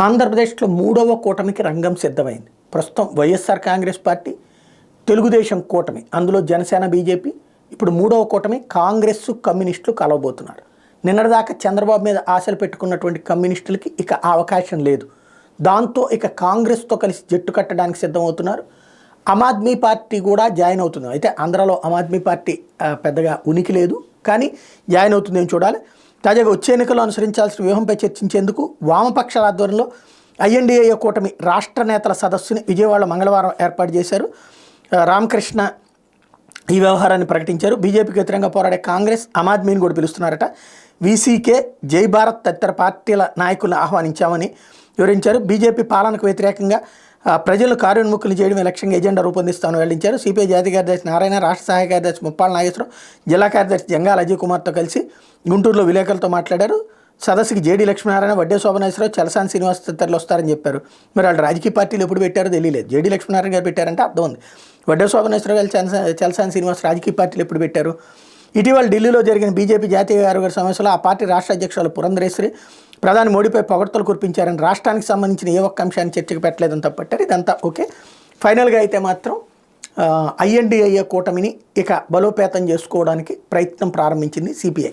ఆంధ్రప్రదేశ్లో మూడవ కూటమికి రంగం సిద్ధమైంది. ప్రస్తుతం వైఎస్ఆర్ కాంగ్రెస్ పార్టీ, తెలుగుదేశం కూటమి, అందులో జనసేన, బీజేపీ. ఇప్పుడు మూడవ కూటమి కాంగ్రెస్, కమ్యూనిస్టులు కలవబోతున్నారు. నిన్నటిదాకా చంద్రబాబు మీద ఆశలు పెట్టుకున్నటువంటి కమ్యూనిస్టులకి ఇక ఆ అవకాశం లేదు. దాంతో ఇక కాంగ్రెస్తో కలిసి జట్టు కట్టడానికి సిద్ధమవుతున్నారు. ఆమ్ ఆద్మీ పార్టీ కూడా జాయిన్ అవుతుంది. అయితే ఆంధ్రాలో ఆమ్ ఆద్మీ పార్టీ పెద్దగా ఉనికి లేదు, కానీ జాయిన్ అవుతుందేమో చూడాలి. తాజాగా వచ్చే ఎన్నికల్లో అనుసరించాల్సిన వ్యూహంపై చర్చించేందుకు వామపక్షాల ఆధ్వర్యంలో ఐఎన్డీఏ కూటమి రాష్ట్ర నేతల సదస్సుని విజయవాడలో మంగళవారం ఏర్పాటు చేశారు. రామకృష్ణ ఈ వ్యవహారాన్ని ప్రకటించారు. బీజేపీకి వ్యతిరేకంగా పోరాడే కాంగ్రెస్, ఆమ్ ఆద్మీని కూడా పిలుస్తున్నారట. వీసీకే, జై భారత్ తదితర పార్టీల నాయకులను ఆహ్వానించామని వివరించారు. బీజేపీ పాలనకు వ్యతిరేకంగా ప్రజలను కార్యోన్ముఖులు చేయడం లక్ష్యంగా ఎజెండా రూపొందిస్తామని వెల్లడించారు. సిపిఐ జాతీయ కార్యదర్శి నారాయణ, రాష్ట్ర సహాయ కార్యదర్శి ముప్పాళ్ళ నాగేశ్వరరావు, జిల్లా కార్యదర్శి జంగాల అజయ్ కుమార్తో కలిసి గుంటూరులో విలేకరులతో మాట్లాడారు. సదస్సుకి జేడీ లక్ష్మీనారాయణ, వడ్డే శోభనేశ్వరరావు, చలసాని శ్రీనివాస్ తదితరులు వస్తారని చెప్పారు. మరి వాళ్ళు రాజకీయ పార్టీలు ఎప్పుడు పెట్టారో తెలియలేదు. జేడీ లక్ష్మీనారాయణ గారు పెట్టారంటే అర్థం ఉంది. వడ్డే శోభనేశ్వరరావు గారు, చలసాని శ్రీనివాస్ రాజకీయ పార్టీలు ఎప్పుడు పెట్టారు? ఇటీవల ఢిల్లీలో జరిగిన బీజేపీ జాతీయ కార్యవర్గ సమావేశంలో ఆ పార్టీ రాష్ట్ర అధ్యక్షులు పురంధరేశ్వరి ప్రధాని మోడీపై పొగడ్తలు కురిపించారని, రాష్ట్రానికి సంబంధించిన ఏ ఒక్క అంశాన్ని చర్చకు పెట్టలేదని తప్పట్టారు. ఇదంతా ఓకే. ఫైనల్గా అయితే మాత్రం ఐఎన్డీఏ కూటమిని ఇక బలోపేతం చేసుకోవడానికి ప్రయత్నం ప్రారంభించింది సిపిఐ.